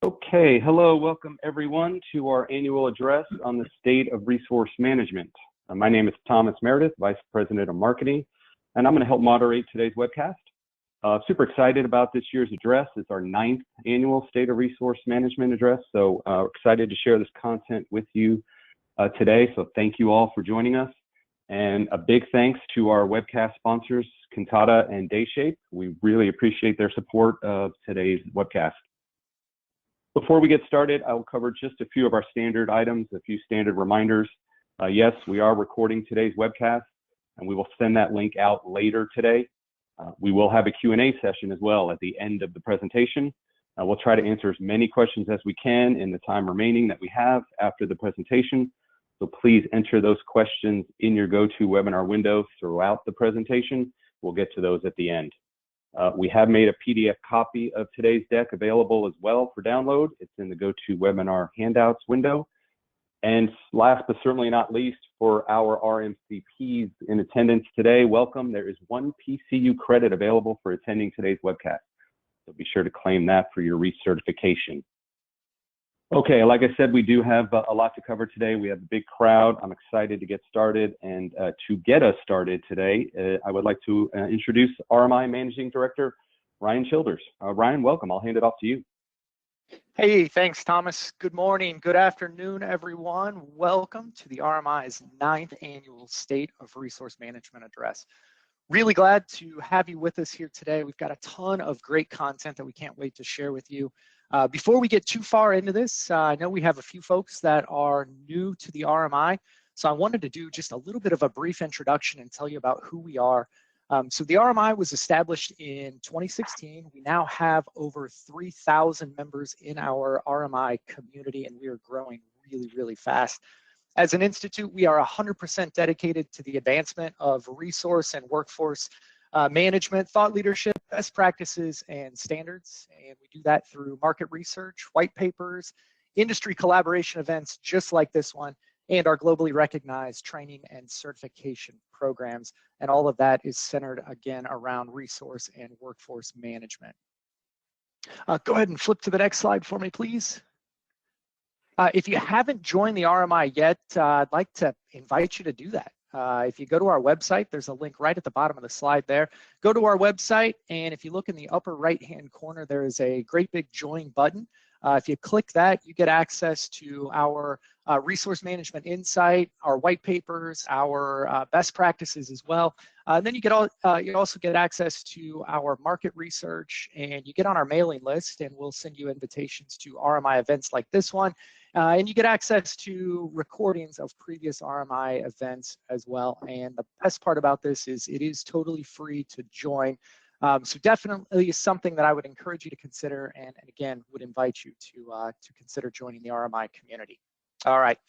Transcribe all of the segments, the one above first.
Okay, hello, welcome everyone to our annual address on the state of resource management. My name is Thomas Meredith, Vice President of Marketing, and I'm going to help moderate today's webcast. Super excited about this year's address. It's our 9th annual State of Resource Management address, so excited to share this content with you today. So thank you all for joining us, and a big thanks to our webcast sponsors, Cantata and Dayshape. We really appreciate their support of today's webcast. Before we get started, I will cover just a few of our standard items, a few standard reminders. Yes, we are recording today's webcast, and we will send that link out later today. We will have a Q&A session as well at the end of the presentation. We'll try to answer as many questions as we can in the time remaining that we have after the presentation. So please enter those questions in your GoToWebinar window throughout the presentation. We'll get to those at the end. We have made a PDF copy of today's deck available as well for download. It's in the GoToWebinar handouts window. And last but certainly not least, for our RMCPs in attendance today, welcome. There is 1 PCU credit available for attending today's webcast. So be sure to claim that for your recertification. Okay, like I said, we do have a lot to cover today. We have a big crowd. I'm excited to get started. And to get us started today, I would like to introduce RMI Managing Director, Ryan Childers. Ryan, welcome. I'll hand it off to you. Hey, thanks, Thomas. Good morning, good afternoon, everyone. Welcome to the RMI's 9th annual State of Resource Management address. Really glad to have you with us here today. We've got a ton of great content that we can't wait to share with you. Before we get too far into this, I know we have a few folks that are new to the RMI, so I wanted to do just a little bit of a brief introduction and tell you about who we are. So the RMI was established in 2016. We now have over 3,000 members in our RMI community, and we are growing really, really fast. As an institute, we are 100% dedicated to the advancement of resource and workforce management, thought leadership, best practices, and standards. And we do that through market research, white papers, industry collaboration events just like this one, and our globally recognized training and certification programs. And all of that is centered, again, around resource and workforce management. Go ahead and flip to the next slide for me, please. If you haven't joined the RMI yet, I'd like to invite you to do that. If you go to our website, there's a link right at the bottom of the slide there. Go to our website, and if you look in the upper right-hand corner, there is a great big join button. If you click that, you get access to our resource management insight, our white papers, our best practices as well. And then you also get access to our market research, and you get on our mailing list, and we'll send you invitations to RMI events like this one. And you get access to recordings of previous RMI events as well. And the best part about this is it is totally free to join. So definitely something that I would encourage you to consider, and again, would invite you to consider joining the RMI community. All right,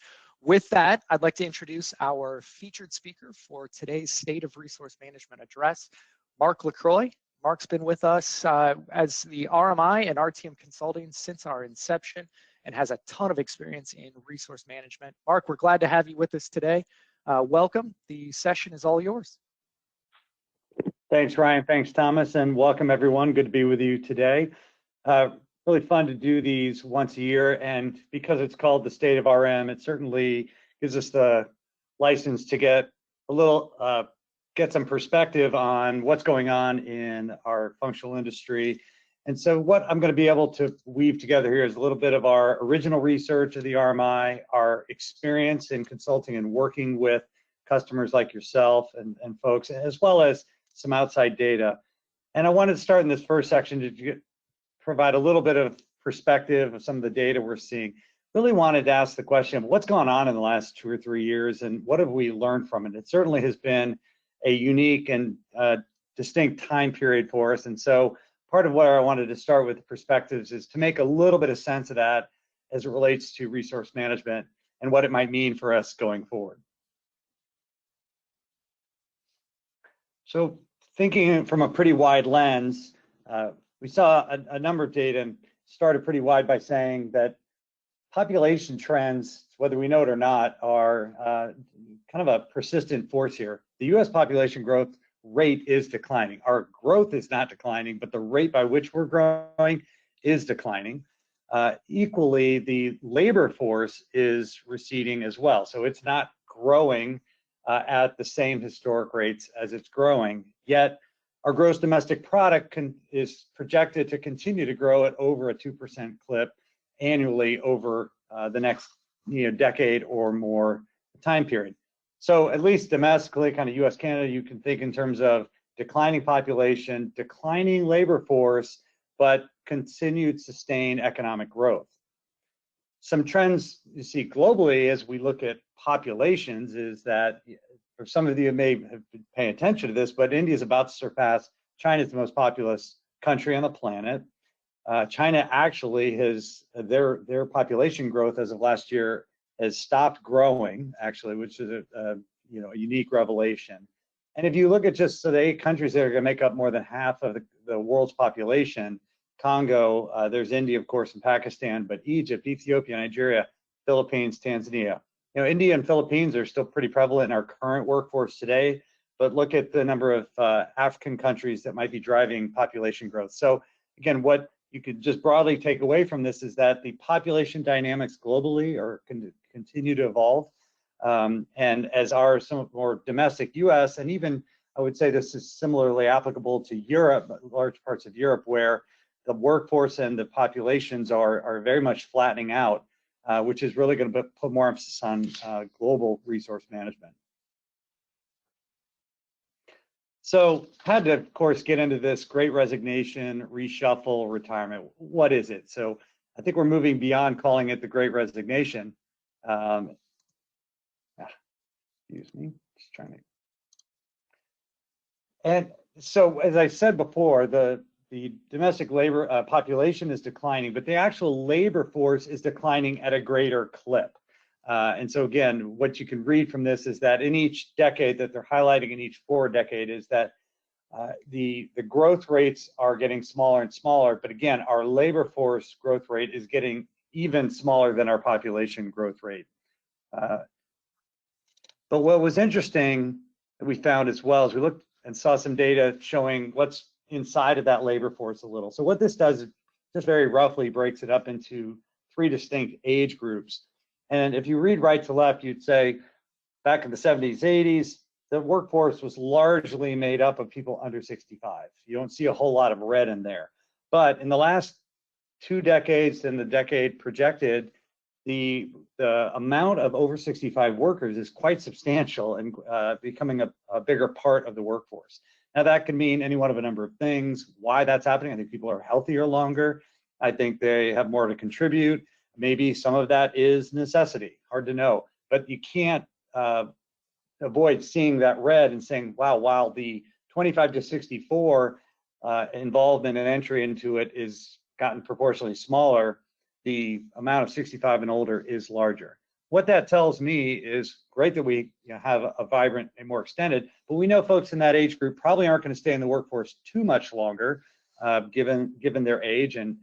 with that, I'd like to introduce our featured speaker for today's State of Resource Management address, Mark LaCroix. Mark's been with us as the RMI and RTM Consulting since our inception and has a ton of experience in resource management. Mark, we're glad to have you with us today. Welcome, the session is all yours. Thanks, Ryan. Thanks, Thomas, and welcome everyone. Good to be with you today. Really fun to do these once a year, and because it's called the State of RM, it certainly gives us the license to get a little, get some perspective on what's going on in our functional industry. And so what I'm going to be able to weave together here is a little bit of our original research of the RMI, our experience in consulting and working with customers like yourself and folks, as well as some outside data. And I wanted to start in this first section to provide a little bit of perspective of some of the data we're seeing. Really wanted to ask the question of what's gone on in the last 2 or 3 years and what have we learned from it? It certainly has been a unique and distinct time period for us. And so part of where I wanted to start with the perspectives is to make a little bit of sense of that as it relates to resource management and what it might mean for us going forward. So thinking from a pretty wide lens, we saw a number of data and started pretty wide by saying that population trends, whether we know it or not, are kind of a persistent force here. The US population growth rate is declining. Our growth is not declining, but the rate by which we're growing is declining. equally, the labor force is receding as well. So it's not growing at the same historic rates as it's growing. Yet our gross domestic product is projected to continue to grow at over a 2% clip annually over the next decade or more time period. So at least domestically, kind of US, Canada, you can think in terms of declining population, declining labor force, but continued sustained economic growth. Some trends you see globally as we look at populations is that, for some of you may have been paying attention to this, but India is about to surpass China as the most populous country on the planet. China actually has their population growth as of last year has stopped growing, actually, which is a unique revelation. And if you look at just the 8 countries that are going to make up more than half of the world's population, Congo, there's India, of course, and Pakistan, but Egypt, Ethiopia, Nigeria, Philippines, Tanzania. India and Philippines are still pretty prevalent in our current workforce today, but look at the number of African countries that might be driving population growth. So again, what you could just broadly take away from this is that the population dynamics globally are continue to evolve. And as are some more domestic US, and even I would say this is similarly applicable to Europe, large parts of Europe, where the workforce and the populations are very much flattening out, which is really going to put more emphasis on global resource management. So had to, of course, get into this great resignation, reshuffle, retirement. What is it? So I think we're moving beyond calling it the great resignation. Excuse me, just trying to. And so, as I said before, the domestic labor population is declining, but the actual labor force is declining at a greater clip. And so again, what you can read from this is that in each decade that they're highlighting in each forward decade is that the growth rates are getting smaller and smaller. But again, our labor force growth rate is getting even smaller than our population growth rate. But what was interesting that we found as well is we looked and saw some data showing what's inside of that labor force a little. So what this does is just very roughly breaks it up into 3 distinct age groups. And if you read right to left, you'd say back in the 70s, 80s, the workforce was largely made up of people under 65. You don't see a whole lot of red in there. But in the last 2 decades and the decade projected, the amount of over 65 workers is quite substantial and becoming a bigger part of the workforce. Now that can mean any one of a number of things. Why that's happening, I think people are healthier longer. I think they have more to contribute. Maybe some of that is necessity, hard to know. But you can't avoid seeing that red and saying, wow, while the 25 to 64 involvement and entry into it is gotten proportionally smaller, the amount of 65 and older is larger. What that tells me is great that we have a vibrant and more extended, but we know folks in that age group probably aren't going to stay in the workforce too much longer, given their age and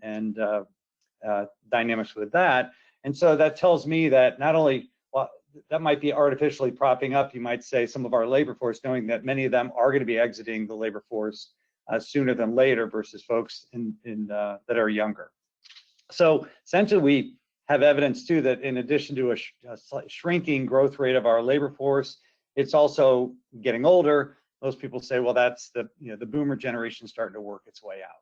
dynamics with that. And so that tells me that not only, well, that might be artificially propping up, you might say, some of our labor force, knowing that many of them are going to be exiting the labor force sooner than later versus folks that are younger. So essentially, we have evidence too that in addition to a shrinking growth rate of our labor force, it's also getting older. Most people say, well, that's the boomer generation starting to work its way out.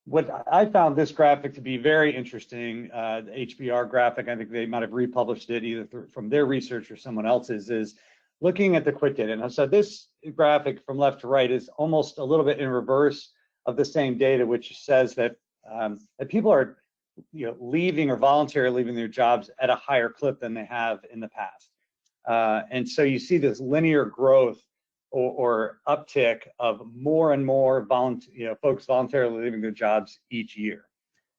What I found this graphic to be very interesting, the HBR graphic, I think they might have republished it either from their research or someone else's, is looking at the quit data. And so this graphic from left to right is almost a little bit in reverse of the same data, which says that that people are leaving or voluntarily leaving their jobs at a higher clip than they have in the past. And so you see this linear growth or uptick of more and more folks voluntarily leaving their jobs each year.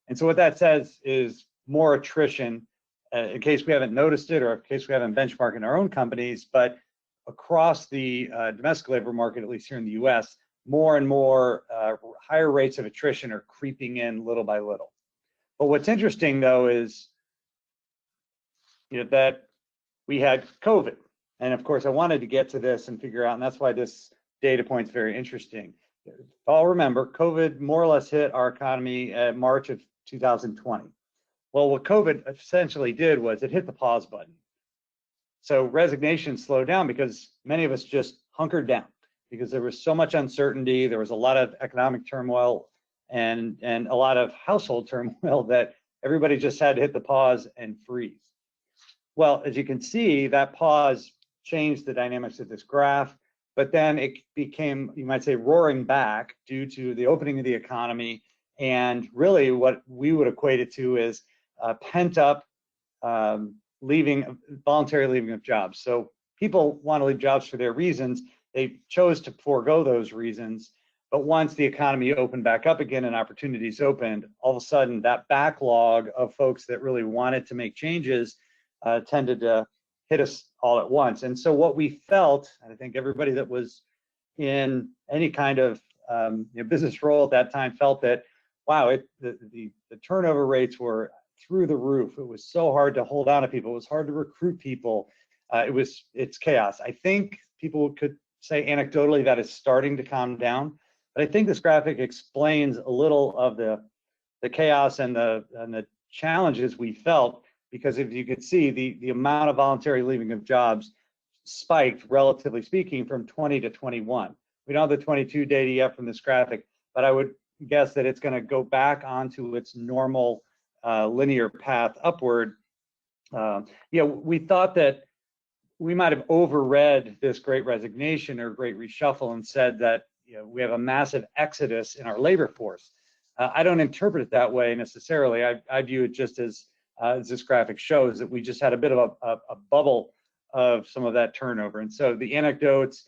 And so what that says is more attrition, in case we haven't noticed it or in case we haven't benchmarked in our own companies, but across the domestic labor market, at least here in the US, more and more higher rates of attrition are creeping in little by little. But what's interesting though is that we had COVID. And of course, I wanted to get to this and figure out, and that's why this data point is very interesting. all remember, COVID more or less hit our economy at March of 2020. Well, what COVID essentially did was it hit the pause button. So resignation slowed down because many of us just hunkered down because there was so much uncertainty. There was a lot of economic turmoil and a lot of household turmoil that everybody just had to hit the pause and freeze. Well, as you can see, that pause changed the dynamics of this graph, but then it became, you might say, roaring back due to the opening of the economy and really what we would equate it to is pent up voluntary leaving of jobs. So people want to leave jobs for their reasons. They chose to forego those reasons. But once the economy opened back up again and opportunities opened, all of a sudden that backlog of folks that really wanted to make changes tended to hit us all at once. And so what we felt, and I think everybody that was in any kind of business role at that time felt that, wow, the turnover rates were through the roof. It was so hard to hold on to people. It was hard to recruit people. It's chaos. I think people could say anecdotally that it's starting to calm down, but I think this graphic explains a little of the chaos and the challenges we felt, because if you could see the amount of voluntary leaving of jobs spiked, relatively speaking, from 20 to 21. We don't have the 22 data yet from this graphic, but I would guess that it's going to go back onto its normal linear path upward. We thought that we might have overread this great resignation or great reshuffle and said that we have a massive exodus in our labor force. I don't interpret it that way necessarily. I view it just as this graphic shows, that we just had a bit of a bubble of some of that turnover. And so the anecdotes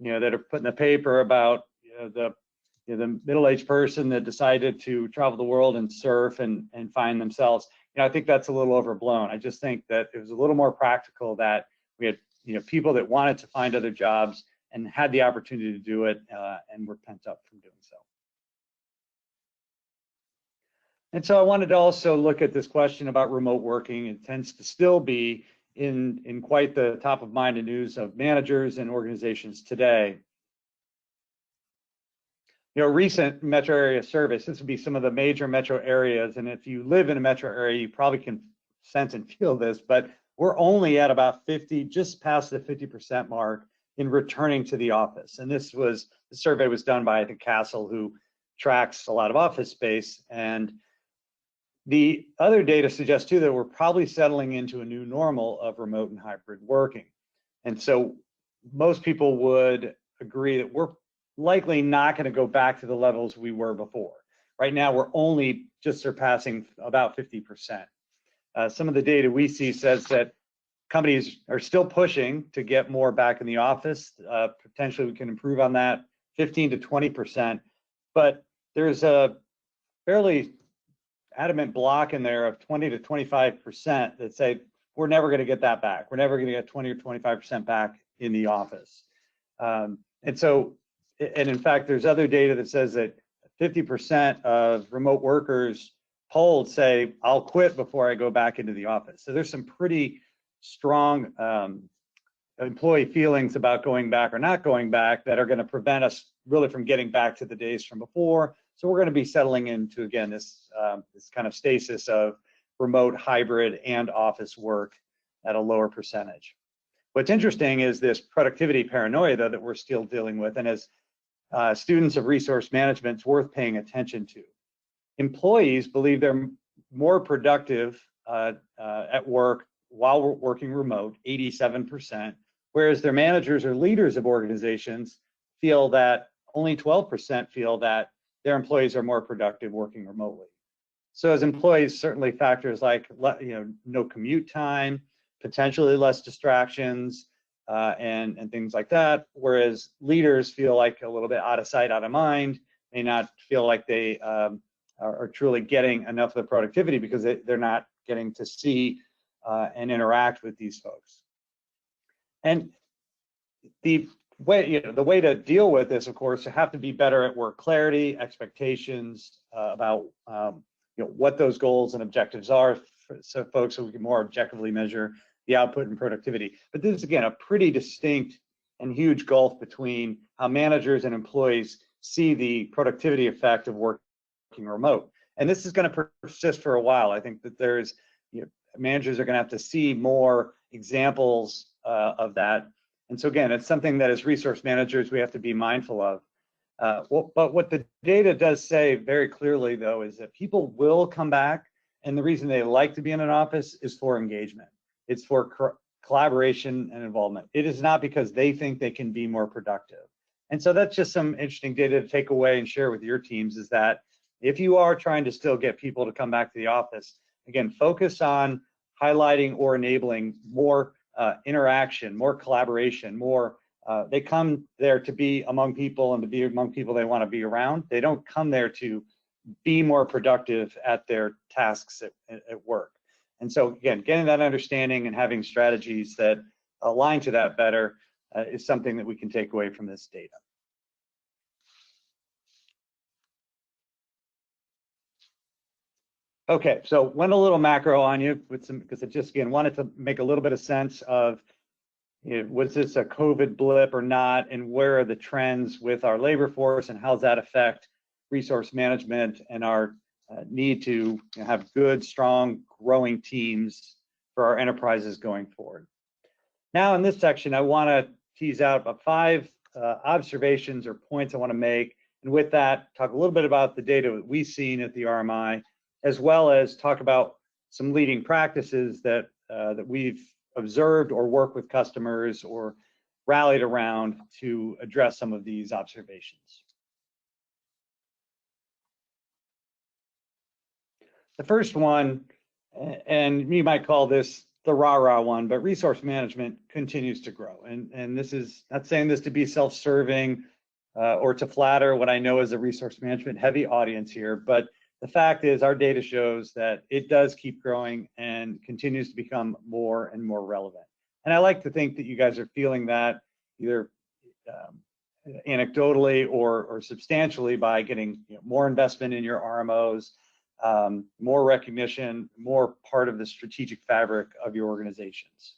that are put in the paper about the middle-aged person that decided to travel the world and surf and find themselves, I think that's a little overblown. I just think that it was a little more practical, that we had people that wanted to find other jobs and had the opportunity to do it and were pent up from doing so. And so I wanted to also look at this question about remote working. It tends to still be in quite the top of mind and news of managers and organizations today. Recent metro area surveys, this would be some of the major metro areas, and if you live in a metro area, you probably can sense and feel this, but we're only at about 50, just past the 50% mark in returning to the office. And the survey was done by, I think, Castle, who tracks a lot of office space. And the other data suggests too that we're probably settling into a new normal of remote and hybrid working. And so most people would agree that we're likely not going to go back to the levels we were before. Right now, we're only just surpassing about 50%. Some of the data we see says that companies are still pushing to get more back in the office. Potentially, we can improve on that 15 to 20%. But there's a fairly adamant block in there of 20 to 25% that say we're never going to get that back. We're never going to get 20 or 25% back in the office. And in fact, there's other data that says that 50% of remote workers polled say, I'll quit before I go back into the office. So there's some pretty strong employee feelings about going back or not going back that are going to prevent us really from getting back to the days from before. So we're going to be settling into, again, this kind of stasis of remote, hybrid, and office work at a lower percentage. What's interesting is this productivity paranoia, though, that we're still dealing with, and as students of resource management, it's worth paying attention to. Employees believe they're more productive at work while we're working remote, 87%, whereas their managers or leaders of organizations feel that only 12% feel that their employees are more productive working remotely. So as employees, certainly factors like no commute time, potentially less distractions, and things like that, whereas leaders feel like a little bit out of sight, out of mind, may not feel like they are truly getting enough of the productivity because they're not getting to see and interact with these folks. And the way to deal with this, of course, you have to be better at work clarity, expectations about what those goals and objectives are, so folks, so we can more objectively measure the output and productivity. But this is, again, a pretty distinct and huge gulf between how managers and employees see the productivity effect of working remote. And this is going to persist for a while. I think that there's, managers are going to have to see more examples of that. And so again, it's something that as resource managers, we have to be mindful of. But what the data does say very clearly, though, is that people will come back. And the reason they like to be in an office is for engagement. It's for collaboration and involvement. It is not because they think they can be more productive. And so that's just some interesting data to take away and share with your teams, is that if you are trying to still get people to come back to the office, again, focus on highlighting or enabling more interaction, more collaboration, more, they come there to be among people and to be among people they want to be around. They don't come there to be more productive at their tasks at work. And so again, getting that understanding and having strategies that align to that better is something that we can take away from this data. Okay, so went a little macro on you with some, because I just again wanted to make a little bit of sense of, was this a COVID blip or not, and where are the trends with our labor force, and how does that affect resource management and our need to have good, strong, growing teams for our enterprises going forward. Now in this section, I want to tease out about 5 observations or points I want to make, and with that, talk a little bit about the data that we've seen at the RMI, as well as talk about some leading practices that that we've observed or worked with customers or rallied around to address some of these observations. The first one, and you might call this the rah-rah one, but resource management continues to grow. And this is not saying this to be self-serving or to flatter what I know is a resource management heavy audience here, but the fact is our data shows that it does keep growing and continues to become more and more relevant. And I like to think that you guys are feeling that either anecdotally or substantially by getting more investment in your RMOs, more recognition, more part of the strategic fabric of your organizations.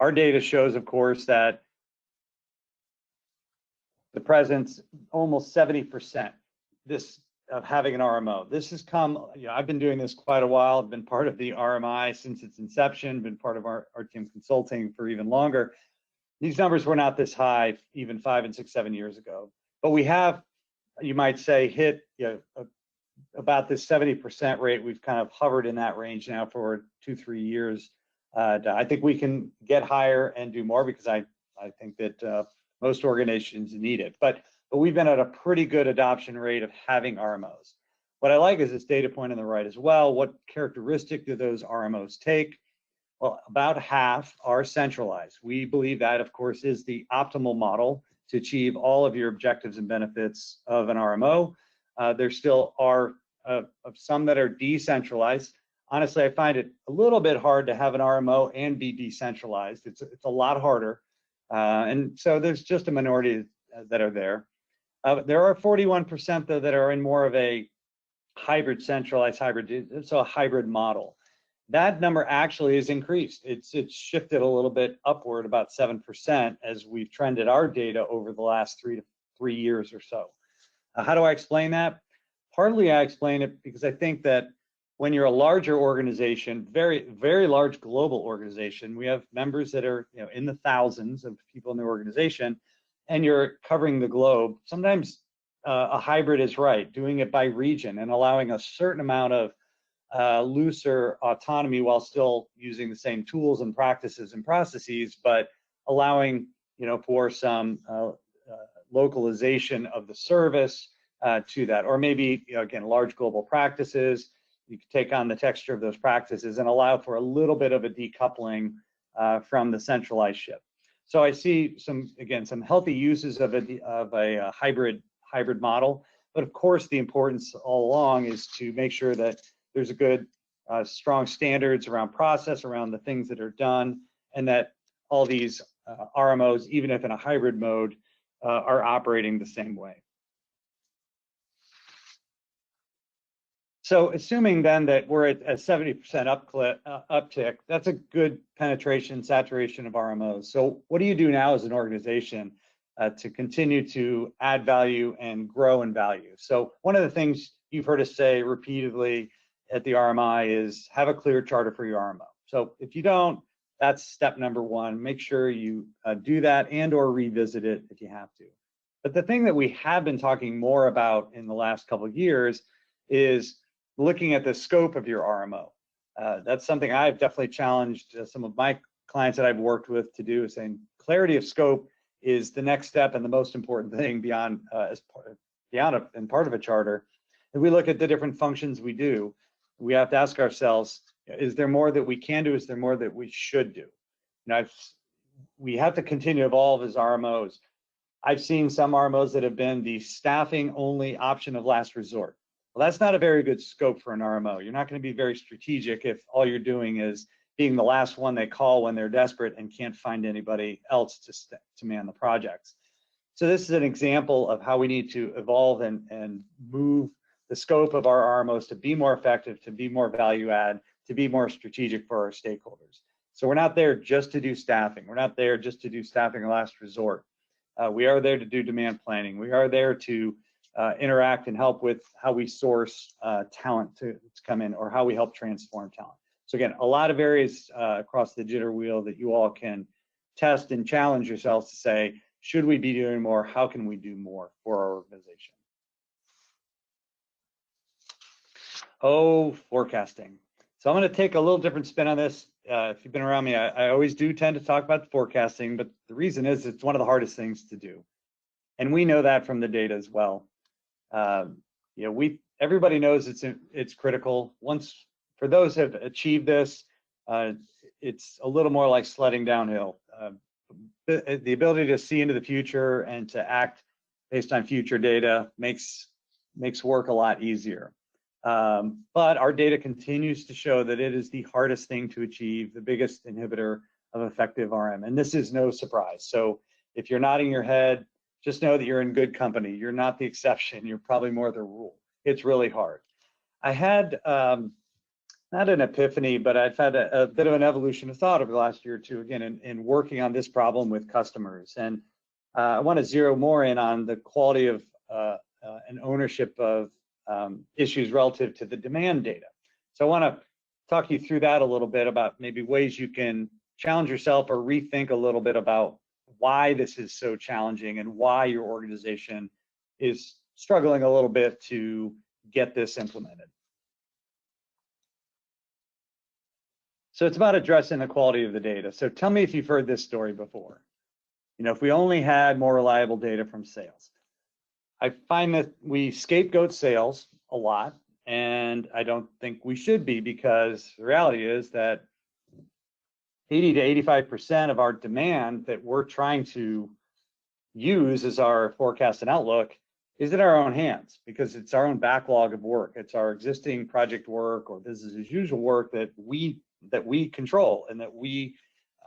Our data shows, of course, that the presence, almost 70%, of having an RMO. This has come, I've been doing this quite a while. I've been part of the RMI since its inception, been part of our team consulting for even longer. These numbers were not this high even 5 and 6, 7 years ago. But we have, you might say, hit about this 70% rate. We've kind of hovered in that range now for 2, 3 years. I think we can get higher and do more, because I think that most organizations need it. But we've been at a pretty good adoption rate of having RMOs. What I like is this data point on the right as well. What characteristic do those RMOs take? Well, about half are centralized. We believe that, of course, is the optimal model to achieve all of your objectives and benefits of an RMO. There still are some that are decentralized. Honestly, I find it a little bit hard to have an RMO and be decentralized. It's a lot harder. And so there's just a minority that are there. There are 41% though that are in more of a hybrid, centralized hybrid, so a hybrid model. That number actually is increased. It's shifted a little bit upward, about 7%, as we've trended our data over the last 3 years or so. How do I explain that? Partly I explain it because I think that when you're a larger organization, very, very large global organization, we have members that are in the thousands of people in the organization, and you're covering the globe. Sometimes a hybrid is right, doing it by region and allowing a certain amount of looser autonomy while still using the same tools and practices and processes, but allowing for some localization of the service to that. Or maybe again, large global practices, you can take on the texture of those practices and allow for a little bit of a decoupling from the centralized ship. So I see some healthy uses of a hybrid model, but of course the importance all along is to make sure that there's a good, strong standards around process, around the things that are done, and that all these RMOs, even if in a hybrid mode, are operating the same way. So assuming then that we're at a 70% uptick, that's a good penetration, saturation of RMOs. So what do you do now as an organization to continue to add value and grow in value. So one of the things you've heard us say repeatedly at the RMI is have a clear charter for your RMO. So if you don't, that's step number one. Make sure you do that and or revisit it if you have to. But the thing that we have been talking more about in the last couple of years is looking at the scope of your RMO. That's something I've definitely challenged some of my clients that I've worked with to do, is saying clarity of scope is the next step and the most important thing beyond and part of a charter. If we look at the different functions we do, we have to ask ourselves, is there more that we can do? Is there more that we should do? We have to continue to evolve as RMOs. I've seen some RMOs that have been the staffing only option of last resort. Well, that's not a very good scope for an RMO. You're not going to be very strategic if all you're doing is being the last one they call when they're desperate and can't find anybody else to man the projects. So this is an example of how we need to evolve and move the scope of our RMOs to be more effective, to be more value add, to be more strategic for our stakeholders. So we're not there just to do staffing. We're not there just to do staffing last resort. We are there to do demand planning. We are there to interact and help with how we source talent to come in, or how we help transform talent. So again, a lot of areas across the jitter wheel that you all can test and challenge yourselves to say, should we be doing more? How can we do more for our organization? Oh, forecasting. So I'm going to take a little different spin on this. If you've been around me, I always do tend to talk about forecasting, but the reason is it's one of the hardest things to do. And we know that from the data as well. Everybody knows it's critical. For those who have achieved this, it's a little more like sledding downhill. The ability to see into the future and to act based on future data makes work a lot easier. But our data continues to show that it is the hardest thing to achieve, the biggest inhibitor of effective RM. And this is no surprise. So if you're nodding your head, just know that you're in good company. You're not the exception. You're probably more the rule. It's really hard. I had not an epiphany, but I've had a bit of an evolution of thought over the last year or two, again, in working on this problem with customers. And I want to zero more in on the quality of and ownership of issues relative to the demand data. So I want to talk you through that a little bit, about maybe ways you can challenge yourself or rethink a little bit about why this is so challenging and why your organization is struggling a little bit to get this implemented. So it's about addressing the quality of the data. So tell me if you've heard this story before. If we only had more reliable data from sales. I find that we scapegoat sales a lot, and I don't think we should be, because the reality is that 80 to 85% of our demand that we're trying to use as our forecast and outlook is in our own hands, because it's our own backlog of work. It's our existing project work or business as usual work that we control and that we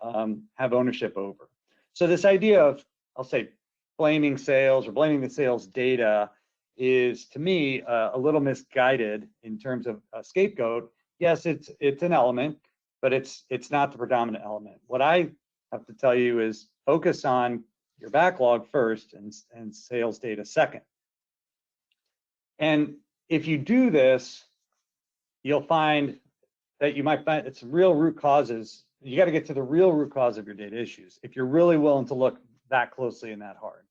have ownership over. So this idea of, I'll say, blaming sales or blaming the sales data is, to me, a little misguided in terms of a scapegoat. Yes, it's an element, but it's not the predominant element. What I have to tell you is focus on your backlog first and sales data second. And if you do this, you'll find that you might find it's real root causes. You got to get to the real root cause of your data issues if you're really willing to look that closely and that hard.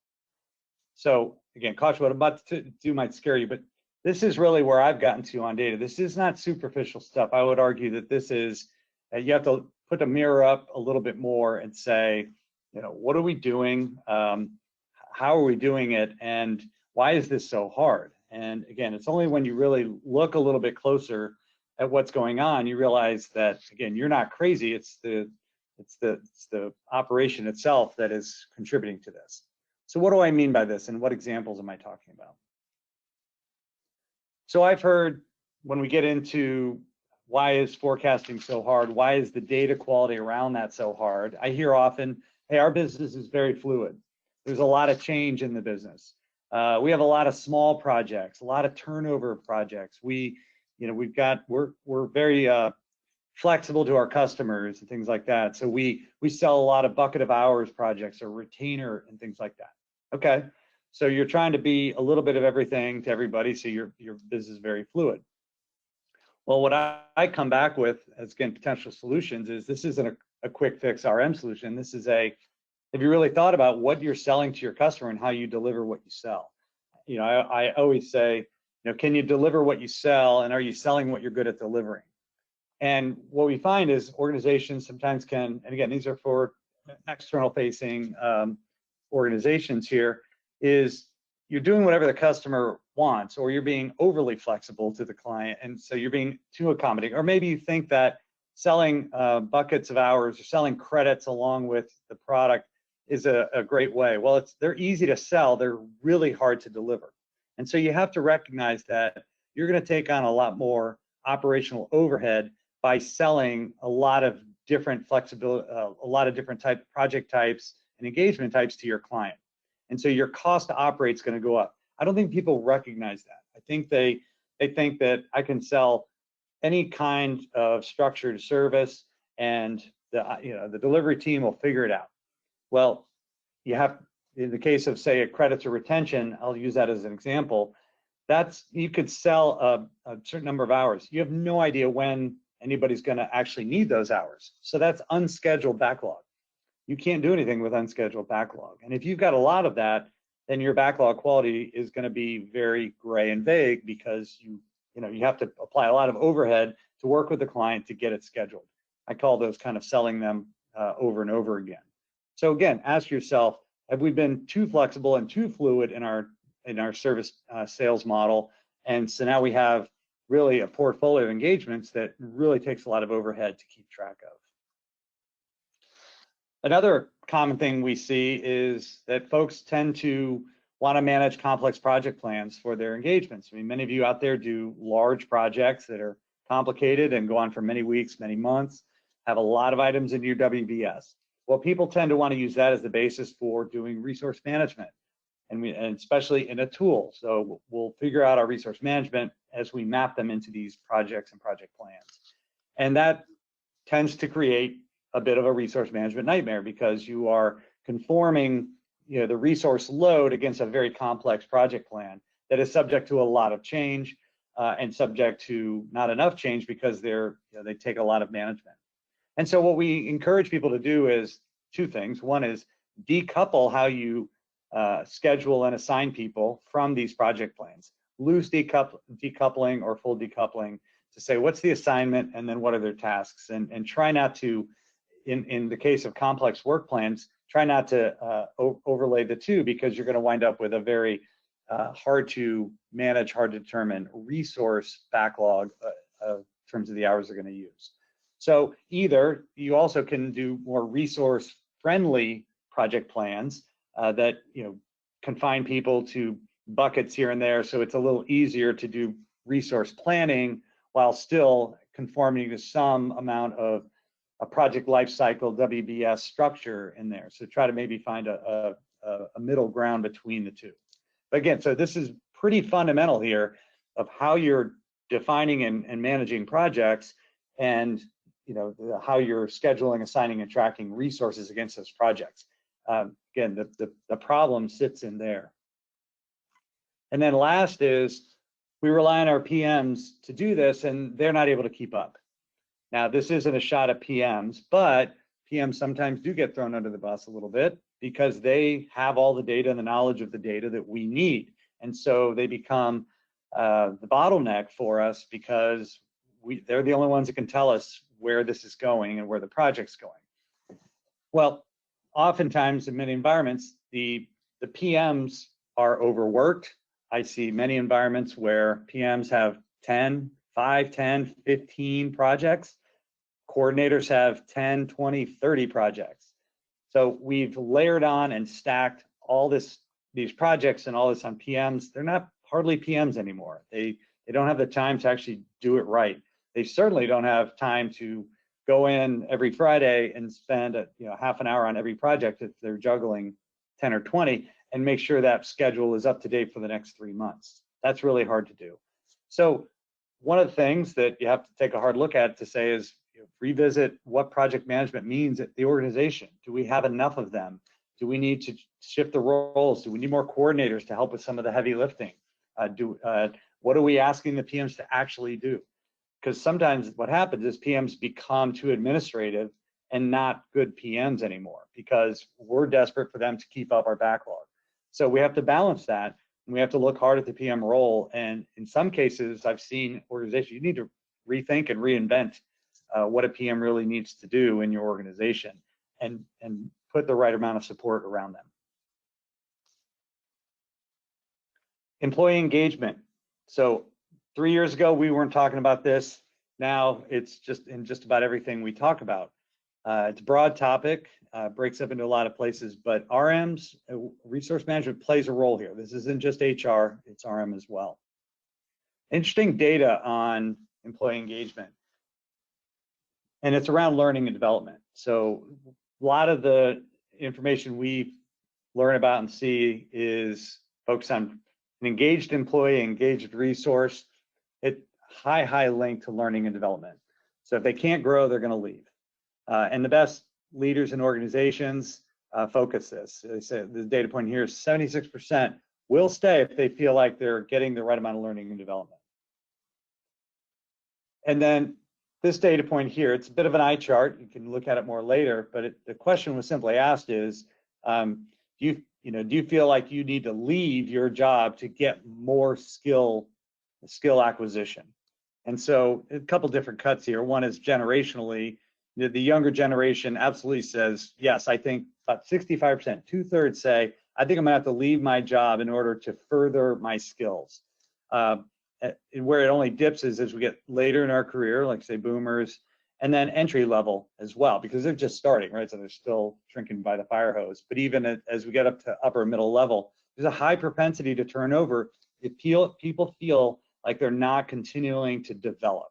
So again, caution, what I'm about to do might scare you, but this is really where I've gotten to on data. This is not superficial stuff. I would argue that this is, you have to put a mirror up a little bit more and say, what are we doing? How are we doing it? And why is this so hard? And again, it's only when you really look a little bit closer at what's going on, you realize that, again, you're not crazy. It's the operation itself that is contributing to this. So what do I mean by this, and what examples am I talking about? So I've heard, when we get into why is forecasting so hard, why is the data quality around that so hard, I hear often, hey, our business is very fluid. There's a lot of change in the business. We have a lot of small projects, a lot of turnover of projects. We're very flexible to our customers and things like that. So we sell a lot of bucket of hours projects or retainer and things like that. Okay, so you're trying to be a little bit of everything to everybody, so your business is very fluid. Well, what I come back with as, again, potential solutions is this isn't a quick fix RM solution. This is have you really thought about what you're selling to your customer and how you deliver what you sell? You know, I always say, you know, can you deliver what you sell, and are you selling what you're good at delivering? And what we find is organizations sometimes can, and again, these are for external facing organizations here, is you're doing whatever the customer wants, or you're being overly flexible to the client, and so you're being too accommodating. Or maybe you think that selling buckets of hours or selling credits along with the product is a great way. Well, they're easy to sell, they're really hard to deliver. And so you have to recognize that you're going to take on a lot more operational overhead by selling a lot of different flexibility, a lot of different project types and engagement types to your client. And so your cost to operate is going to go up. I don't think people recognize that. I think they think that I can sell any kind of structured service and the delivery team will figure it out. Well, you have, in the case of, say, a credits or retention, I'll use that as an example. You could sell a certain number of hours. You have no idea when anybody's going to actually need those hours. So that's unscheduled backlog. You can't do anything with unscheduled backlog. And if you've got a lot of that, then your backlog quality is going to be very gray and vague, because you have to apply a lot of overhead to work with the client to get it scheduled. I call those kind of selling them over and over again. So again, ask yourself, have we been too flexible and too fluid in our service sales model? And so now we have really a portfolio of engagements that really takes a lot of overhead to keep track of. Another common thing we see is that folks tend to want to manage complex project plans for their engagements. I mean, many of you out there do large projects that are complicated and go on for many weeks, many months, have a lot of items in your WBS. Well, people tend to want to use that as the basis for doing resource management, and especially in a tool. So we'll figure out our resource management as we map them into these projects and project plans. And that tends to create a bit of a resource management nightmare, because you are conforming the resource load against a very complex project plan that is subject to a lot of change and subject to not enough change because they take a lot of management. And so what we encourage people to do is two things. One is decouple how you schedule and assign people from these project plans. Loose decoupling or full decoupling, to say what's the assignment and then what are their tasks, and try not to, in the case of complex work plans, try not to overlay the two, because you're going to wind up with a very hard to manage, hard to determine resource backlog in terms of the hours they're going to use. So either you also can do more resource friendly project plans that confine people to buckets here and there, so it's a little easier to do resource planning while still conforming to some amount of a project lifecycle WBS structure in there. So try to maybe find a middle ground between the two. But again, so this is pretty fundamental here of how you're defining and managing projects, and how you're scheduling, assigning, and tracking resources against those projects. Again, the problem sits in there. And then last is, we rely on our PMs to do this, and they're not able to keep up. Now, this isn't a shot at PMs, but PMs sometimes do get thrown under the bus a little bit, because they have all the data and the knowledge of the data that we need. And so they become the bottleneck for us, because they're the only ones that can tell us where this is going and where the project's going. Well, oftentimes in many environments, the PMs are overworked. I see many environments where PMs have 5, 10, 15 projects. Coordinators have 10, 20, 30 projects. So we've layered on and stacked all these projects and all this on PMs. They're not hardly PMs anymore. They don't have the time to actually do it right. They certainly don't have time to go in every Friday and spend half an hour on every project if they're juggling 10 or 20, and make sure that schedule is up to date for the next 3 months. That's really hard to do. So one of the things that you have to take a hard look at to say is, revisit what project management means at the organization. Do we have enough of them? Do we need to shift the roles? Do we need more coordinators to help with some of the heavy lifting? What are we asking the PMs to actually do? Because sometimes what happens is PMs become too administrative and not good PMs anymore because we're desperate for them to keep up our backlog. So we have to balance that, and we have to look hard at the PM role. And in some cases, I've seen organizations, you need to rethink and reinvent what a PM really needs to do in your organization and put the right amount of support around them. Employee engagement. So 3 years ago, we weren't talking about this. Now it's just in just about everything we talk about. It's a broad topic, breaks up into a lot of places, but RMs, resource management plays a role here. This isn't just HR, it's RM as well. Interesting data on employee engagement. And it's around learning and development. So a lot of the information we learn about and see is focused on an engaged employee, engaged resource. It high link to learning and development. So if they can't grow, they're going to leave. And the best leaders in organizations focus this. They say the data point here is 76% will stay if they feel like they're getting the right amount of learning and development. And then this data point here, it's a bit of an eye chart. You can look at it more later, but the question was simply asked is, do you feel like you need to leave your job to get more skill acquisition? And so a couple different cuts here. One is generationally, the younger generation absolutely says, yes, I think about 65%, 2/3 say, I think I'm gonna have to leave my job in order to further my skills. Where it only dips is as we get later in our career, like say boomers, and then entry level as well, because they're just starting, right? So they're still drinking by the fire hose. But even as we get up to upper middle level, there's a high propensity to turn over if people feel like they're not continuing to develop.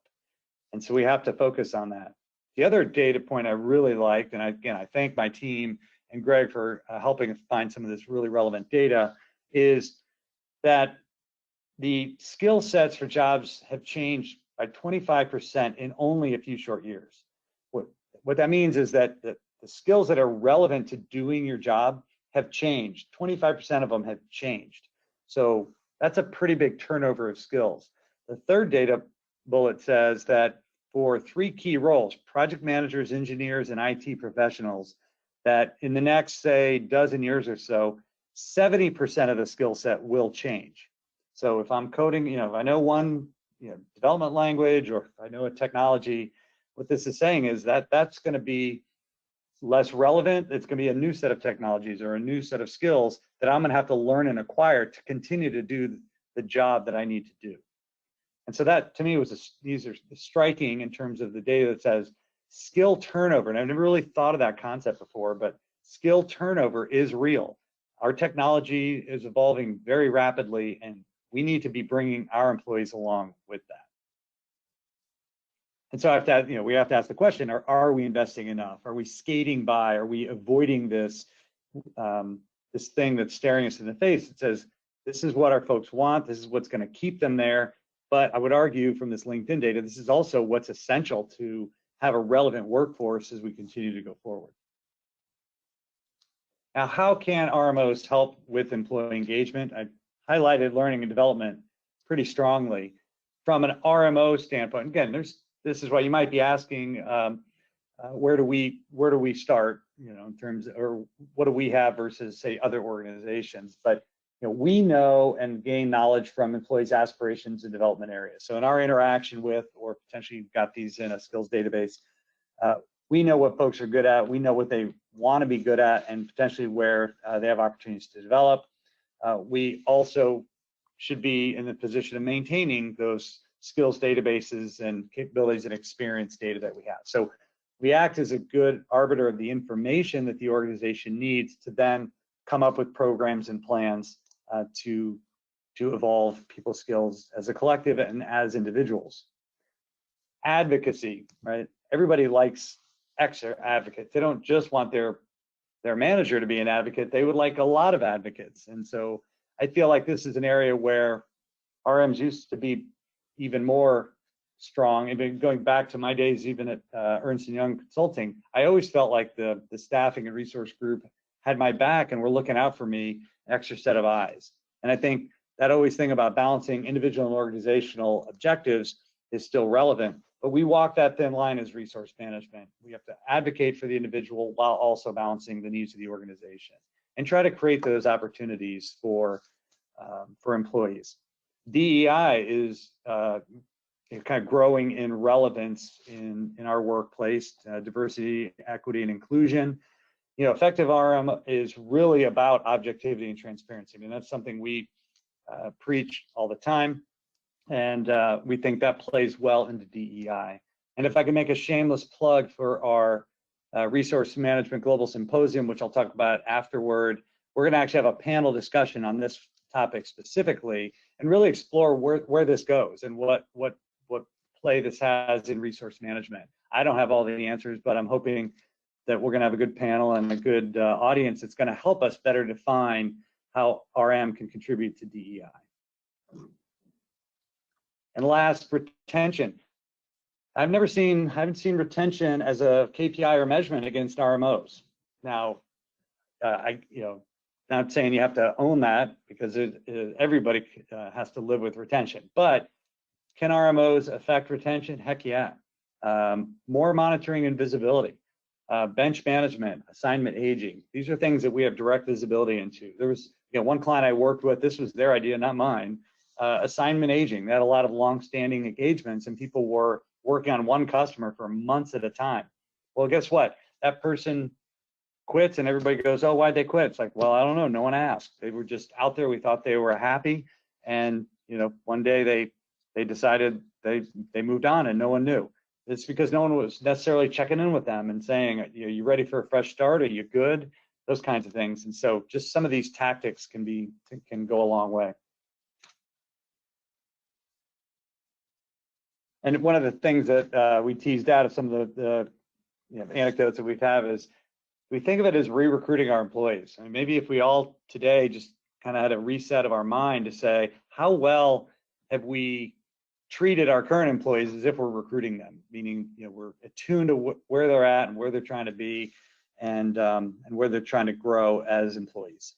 And so we have to focus on that. The other data point I really liked, and again, I thank my team and Greg for helping find some of this really relevant data, is that the skill sets for jobs have changed by 25% in only a few short years. What that means is that the skills that are relevant to doing your job have changed. 25% of them have changed. So that's a pretty big turnover of skills. The third data bullet says that for 3 key roles, project managers, engineers, and IT professionals, that in the next, say, dozen years or so, 70% of the skill set will change. So if I'm coding, if I know one development language, or if I know a technology, what this is saying is that that's going to be less relevant. It's going to be a new set of technologies or a new set of skills that I'm going to have to learn and acquire to continue to do the job that I need to do. And so that, to me, these are striking in terms of the data that says skill turnover. And I've never really thought of that concept before, but skill turnover is real. Our technology is evolving very rapidly, and we need to be bringing our employees along with that. And so we have to ask the question: Are we investing enough? Are we skating by? Are we avoiding this this thing that's staring us in the face? It says this is what our folks want. This is what's going to keep them there. But I would argue from this LinkedIn data, this is also what's essential to have a relevant workforce as we continue to go forward. Now, how can RMOs help with employee engagement? I highlighted learning and development pretty strongly. From an RMO standpoint, again, this is why you might be asking, where do we start, in terms of, or what do we have versus, say, other organizations? But we know and gain knowledge from employees' aspirations and development areas. So in our interaction with, or potentially you've got these in a skills database, we know what folks are good at. We know what they want to be good at, and potentially where they have opportunities to develop. We also should be in the position of maintaining those skills databases and capabilities and experience data that we have. So we act as a good arbiter of the information that the organization needs to then come up with programs and plans to evolve people's skills as a collective and as individuals. Advocacy, right? Everybody likes advocates. They don't just want their manager to be an advocate. They would like a lot of advocates. And so I feel like this is an area where RMs used to be even more strong. And going back to my days, even at Ernst & Young Consulting, I always felt like the staffing and resource group had my back and were looking out for me, an extra set of eyes. And I think that always thing about balancing individual and organizational objectives is still relevant, but we walk that thin line as resource management. We have to advocate for the individual while also balancing the needs of the organization and try to create those opportunities for employees. DEI is kind of growing in relevance in our workplace, diversity, equity, and inclusion. You know, effective RM is really about objectivity and transparency. I mean, that's something we preach all the time, and we think that plays well into DEI. And if I can make a shameless plug for our Resource Management Global Symposium, which I'll talk about afterward, we're going to actually have a panel discussion on this topic specifically and really explore where this goes and what play this has in resource management. I don't have all the answers, but I'm hoping that we're going to have a good panel and a good audience that's going to help us better define how RM can contribute to DEI. And last, retention. I haven't seen retention as a KPI or measurement against RMOs. Now, not saying you have to own that because everybody has to live with retention, but can RMOs affect retention? Heck yeah. More monitoring and visibility, bench management, assignment aging. These are things that we have direct visibility into. There was one client I worked with, this was their idea, not mine, assignment aging. They had a lot of long-standing engagements and people were working on one customer for months at a time. Well, guess what? That person quits and everybody goes, oh, why'd they quit? It's like, well, I don't know, no one asked. They were just out there, we thought they were happy, and one day they decided they moved on and no one knew. It's because no one was necessarily checking in with them and saying, you ready for a fresh start? Are you good? Those kinds of things. And so just some of these tactics can go a long way. And one of the things that we teased out of some of the anecdotes that we've had is we think of it as re-recruiting our employees. I mean, maybe if we all today just kind of had a reset of our mind to say, how well have we treated our current employees as if we're recruiting them, meaning we're attuned to where they're at and where they're trying to be, and where they're trying to grow as employees.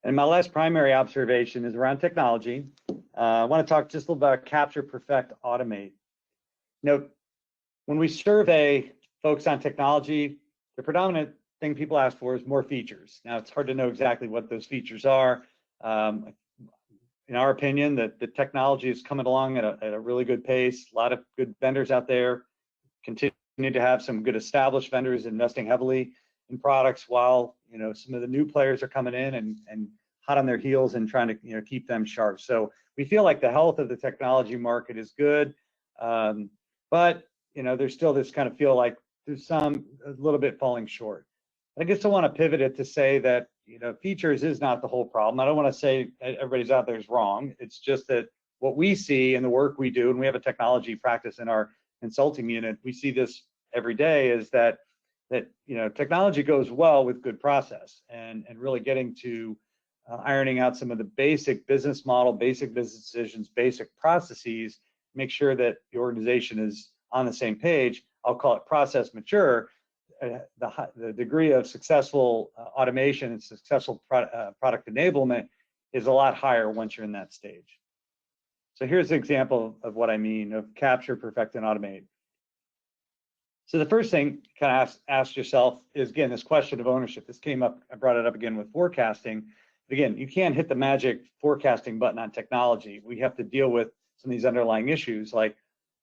And my last primary observation is around technology. I want to talk just a little about capture, perfect, automate. When we survey folks on technology, the predominant thing people ask for is more features. Now, it's hard to know exactly what those features are. In our opinion, that the technology is coming along at a really good pace. A lot of good vendors out there, continue to have some good established vendors investing heavily in products, while some of the new players are coming in and hot on their heels and trying to keep them sharp. So we feel like the health of the technology market is good, but there's still this kind of feel like there's a little bit falling short. I guess I want to pivot it to say that features is not the whole problem. I don't want to say everybody's out there is wrong. It's just that what we see in the work we do, and we have a technology practice in our consulting unit, we see this every day, is that technology goes well with good process and really getting to ironing out some of the basic business model, basic business decisions, basic processes, make sure that the organization is on the same page. I'll call it process mature. The degree of successful automation and successful product enablement is a lot higher once you're in that stage. So here's an example of what I mean of capture, perfect, and automate. So the first thing you kind of ask yourself is, again, this question of ownership. This came up, I brought it up again with forecasting. But again, you can't hit the magic forecasting button on technology. We have to deal with some of these underlying issues, like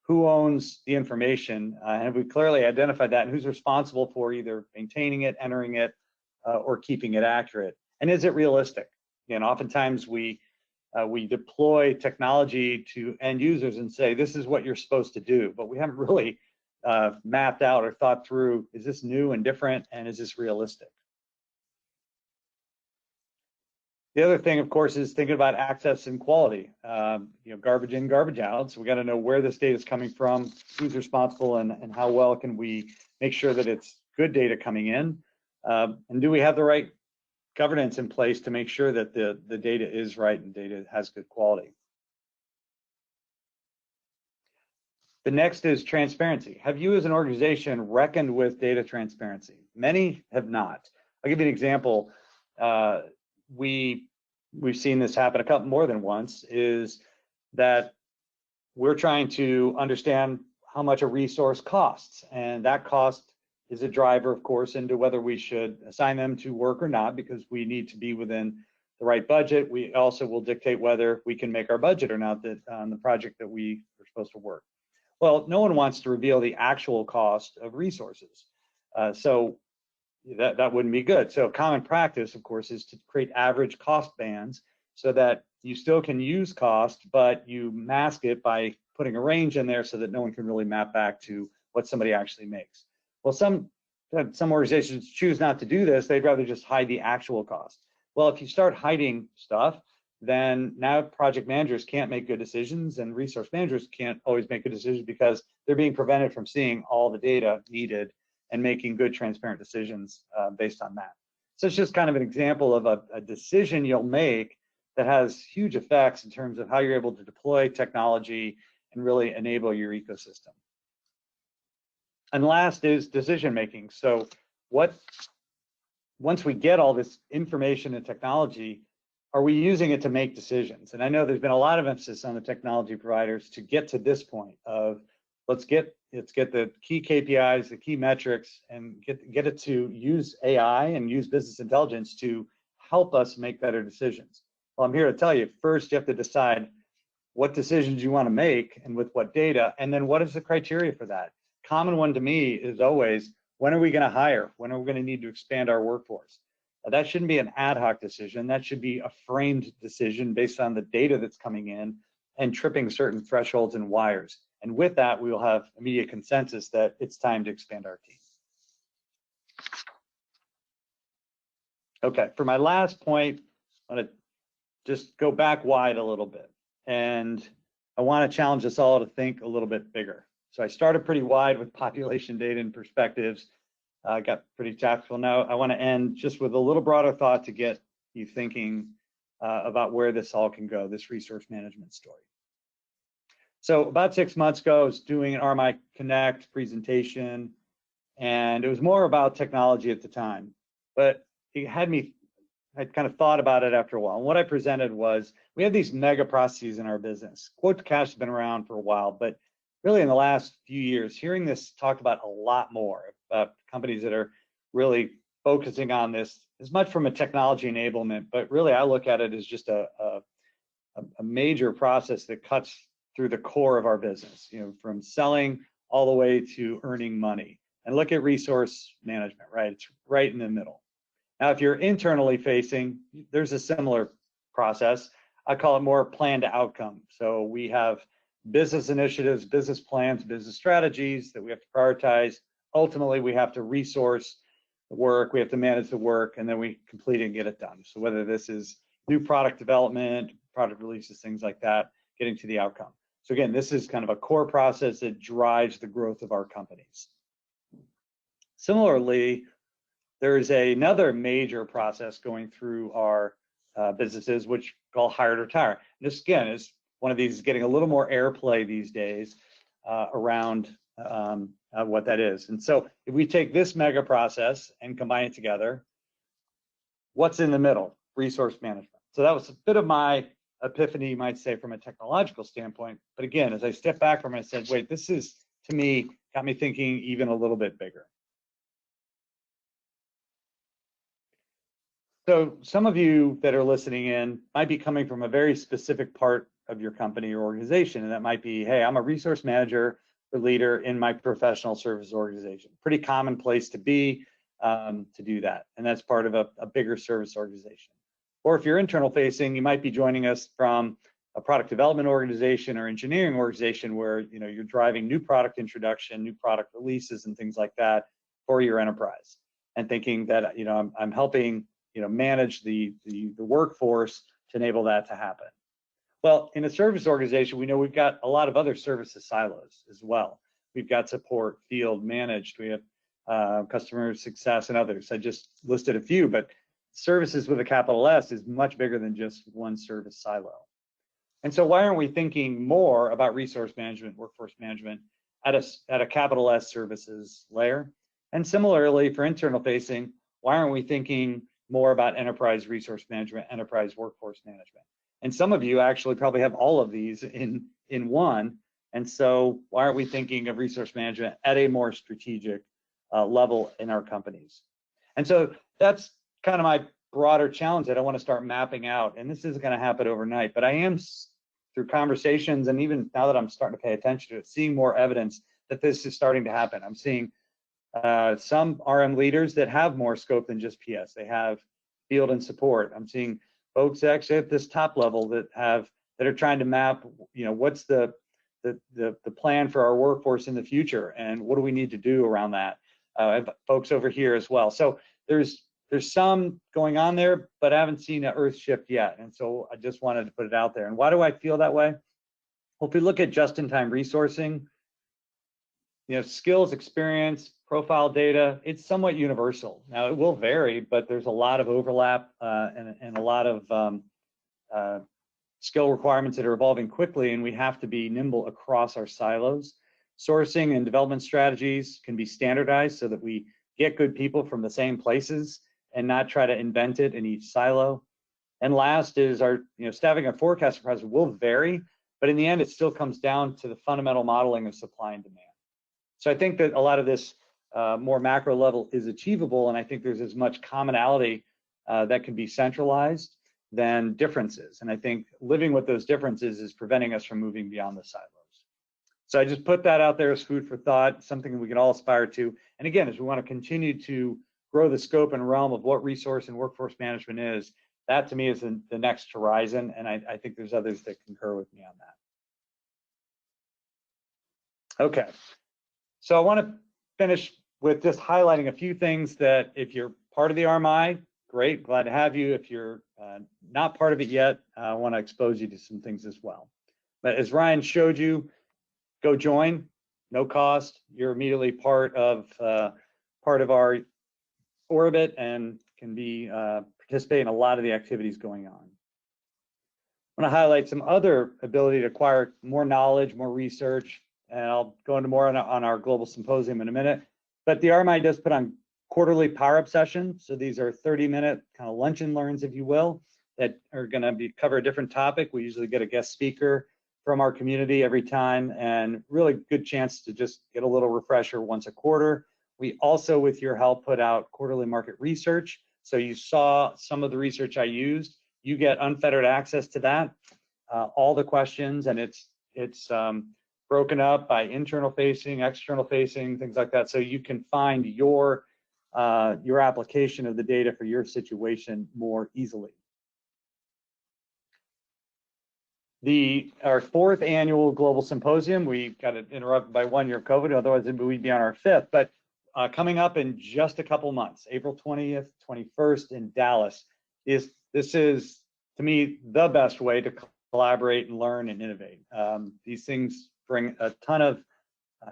who owns the information, and we clearly identified that, and who's responsible for either maintaining it, entering it, or keeping it accurate, and is it realistic? Again, oftentimes we deploy technology to end users and say, this is what you're supposed to do, but we haven't really mapped out or thought through, is this new and different, and is this realistic? The other thing, of course, is thinking about access and quality. Garbage in, garbage out. So we got to know where this data is coming from, who's responsible, and how well can we make sure that it's good data coming in, and do we have the right governance in place to make sure that the data is right and data has good quality. The next is transparency. Have you as an organization reckoned with data transparency? Many have not. I'll give you an example. We've seen this happen more than once, is that we're trying to understand how much a resource costs, and that cost is a driver, of course, into whether we should assign them to work or not, because we need to be within the right budget. We also will dictate whether we can make our budget or not that on the project that we are supposed to work. Well, no one wants to reveal the actual cost of resources, so that wouldn't be good. So common practice, of course, is to create average cost bands so that you still can use cost, but you mask it by putting a range in there so that no one can really map back to what somebody actually makes. Well, some organizations choose not to do this. They'd rather just hide the actual cost. Well, if you start hiding stuff, then now project managers can't make good decisions, and resource managers can't always make good decisions because they're being prevented from seeing all the data needed and making good, transparent decisions based on that. So it's just kind of an example of a decision you'll make that has huge effects in terms of how you're able to deploy technology and really enable your ecosystem. And last is decision making. So once we get all this information and technology, are we using it to make decisions? And I know there's been a lot of emphasis on the technology providers to get to this point of let's get the key KPIs, the key metrics, and get it to use AI and use business intelligence to help us make better decisions. Well, I'm here to tell you, first you have to decide what decisions you want to make and with what data, and then what is the criteria for that? Common one to me is always, when are we going to hire? When are we going to need to expand our workforce? That shouldn't be an ad hoc decision. That should be a framed decision based on the data that's coming in and tripping certain thresholds and wires. And with that, we will have immediate consensus that it's time to expand our team. Okay, for my last point, I want to just go back wide a little bit. And I want to challenge us all to think a little bit bigger. So I started pretty wide with population data and perspectives. I got pretty tactical. Now I want to end just with a little broader thought to get you thinking about where this all can go, this resource management story. So about 6 months ago, I was doing an RMI Connect presentation, and it was more about technology at the time, but I'd kind of thought about it after a while. And what I presented was, we have these mega processes in our business. Quote to cash has been around for a while, but really in the last few years, hearing this talked about a lot more, about companies that are really focusing on this, as much from a technology enablement, but really I look at it as just a major process that cuts through the core of our business, from selling all the way to earning money. And look at resource management, right? It's right in the middle. Now, if you're internally facing, there's a similar process. I call it more plan to outcome. So we have business initiatives, business plans, business strategies that we have to prioritize. Ultimately, we have to resource the work, we have to manage the work, and then we complete it and get it done. So whether this is new product development, product releases, things like that, getting to the outcome. So again, this is kind of a core process that drives the growth of our companies. Similarly, there is another major process going through our businesses, which we call hire to retire. And this again is one of these getting a little more airplay these days around what that is. And so if we take this mega process and combine it together, what's in the middle? Resource management. So that was a bit of my epiphany, you might say, from a technological standpoint. But again, as I stepped back from it, I said, wait, this is, to me, got me thinking even a little bit bigger. So some of you that are listening in might be coming from a very specific part of your company or organization, and that might be, hey, I'm a resource manager or leader in my professional service organization. Pretty common place to be to do that, and that's part of a bigger service organization. Or if you're internal facing, you might be joining us from a product development organization or engineering organization where you're driving new product introduction, new product releases, and things like that for your enterprise, and thinking that I'm helping manage the workforce to enable that to happen. Well, in a service organization, we know we've got a lot of other services silos as well. We've got support, field, managed, we have customer success, and others. I just listed a few, but services with a capital S is much bigger than just one service silo. And so why aren't we thinking more about resource management, workforce management at a capital S services layer. And similarly, for internal facing, why aren't we thinking more about enterprise resource management, enterprise workforce management? And some of you actually probably have all of these in one. And so why aren't we thinking of resource management at a more strategic level in our companies? And so that's kind of my broader challenge that I want to start mapping out. And this isn't going to happen overnight, but I am, through conversations, and even now that I'm starting to pay attention to it, seeing more evidence that this is starting to happen. I'm seeing some RM leaders that have more scope than just PS. They have field and support. I'm seeing folks actually at this top level that are trying to map, what's the plan for our workforce in the future, and what do we need to do around that. I have folks over here as well. So there's some going on there, but I haven't seen an earth shift yet. And so I just wanted to put it out there. And why do I feel that way? Well, if we look at just-in-time resourcing, skills, experience, profile data, it's somewhat universal. Now it will vary, but there's a lot of overlap and a lot of skill requirements that are evolving quickly, and we have to be nimble across our silos. Sourcing and development strategies can be standardized so that we get good people from the same places and not try to invent it in each silo. And last is our, staffing and forecasting process will vary, but in the end, it still comes down to the fundamental modeling of supply and demand. So I think that a lot of this more macro level is achievable, and I think there's as much commonality that can be centralized than differences. And I think living with those differences is preventing us from moving beyond the silos. So I just put that out there as food for thought, something we can all aspire to. And again, as we want to continue to grow the scope and realm of what resource and workforce management is, that to me is the next horizon. And I think there's others that concur with me on that. Okay, so I want to finish with just highlighting a few things that if you're part of the RMI, great, glad to have you. If you're not part of it yet, I want to expose you to some things as well. But as Ryan showed you, go join, no cost. You're immediately part of our orbit and can be participate in a lot of the activities going on. I want to highlight some other ability to acquire more knowledge, more research, and I'll go into more on our global symposium in a minute. But the RMI does put on quarterly power-up sessions. So these are 30-minute kind of lunch and learns, if you will, that are going to cover a different topic. We usually get a guest speaker from our community every time, and really good chance to just get a little refresher once a quarter. We also, with your help, put out quarterly market research. So you saw some of the research I used. You get unfettered access to that, all the questions, and it's broken up by internal facing, external facing, things like that. So you can find your application of the data for your situation more easily. Our 4th annual global symposium, we got it interrupted by 1 year of COVID, otherwise we'd be on our 5th, but coming up in just a couple months, April 20th, 21st in Dallas. This is, to me, the best way to collaborate and learn and innovate. These things bring a ton of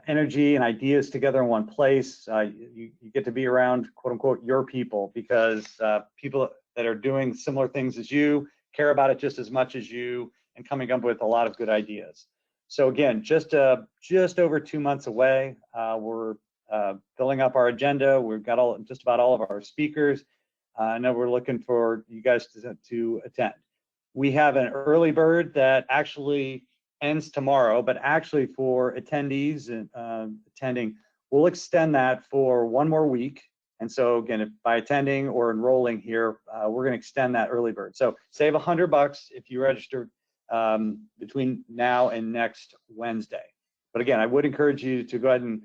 energy and ideas together in one place. You get to be around, quote unquote, your people, because people that are doing similar things as you care about it just as much as you, and coming up with a lot of good ideas. So again, just over 2 months away. We're filling up our agenda. We've got just about all of our speakers. I know we're looking for you guys to attend. We have an early bird that actually ends tomorrow, but actually for attendees and attending, we'll extend that for 1 more week. And so again, if by attending or enrolling here, we're going to extend that early bird. So save $100 if you register between now and next Wednesday. But again, I would encourage you to go ahead and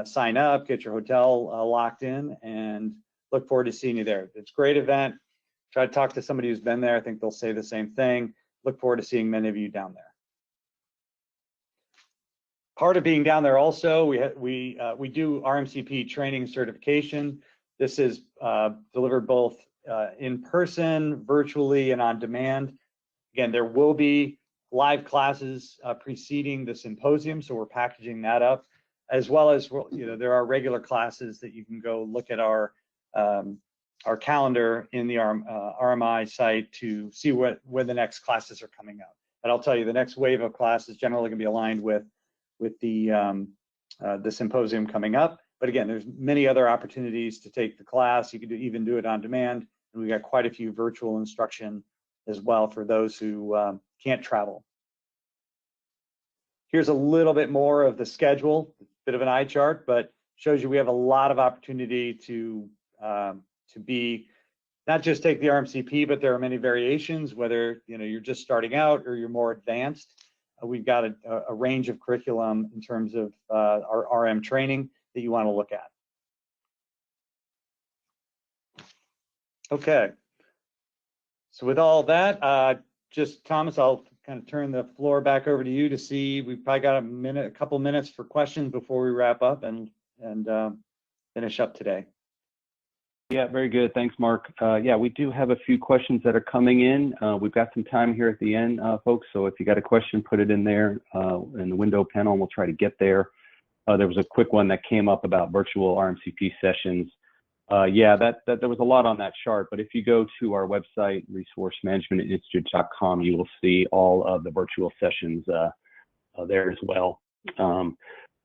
sign up, get your hotel locked in, and look forward to seeing you there. It's a great event. Try to talk to somebody who's been there. I think they'll say the same thing. Look forward to seeing many of you down there. Part of being down there also, we do RMCP training certification. This is delivered both in person, virtually, and on demand. Again, there will be live classes preceding the symposium, so we're packaging that up, as well as there are regular classes that you can go look at our calendar in the RMI site to see when the next classes are coming up. But I'll tell you, the next wave of classes generally going to be aligned with the the symposium coming up. But again, there's many other opportunities to take the class. You could even do it on demand. And we got quite a few virtual instruction as well for those who can't travel. Here's a little bit more of the schedule, bit of an eye chart, but shows you we have a lot of opportunity to be, not just take the RMCP, but there are many variations, whether you're just starting out or you're more advanced. We've got a range of curriculum in terms of our RM training that you want to look at. Okay. So with all that, just Thomas, I'll kind of turn the floor back over to you to see. We've probably got a couple minutes for questions before we wrap up and finish up today. Yeah, very good. Thanks, Mark. Yeah, we do have a few questions that are coming in. We've got some time here at the end, folks. So if you got a question, put it in there in the window panel, and we'll try to get there. There was a quick one that came up about virtual RMCP sessions. Yeah, there was a lot on that chart, but if you go to our website, resourcemanagementinstitute.com, you will see all of the virtual sessions there as well.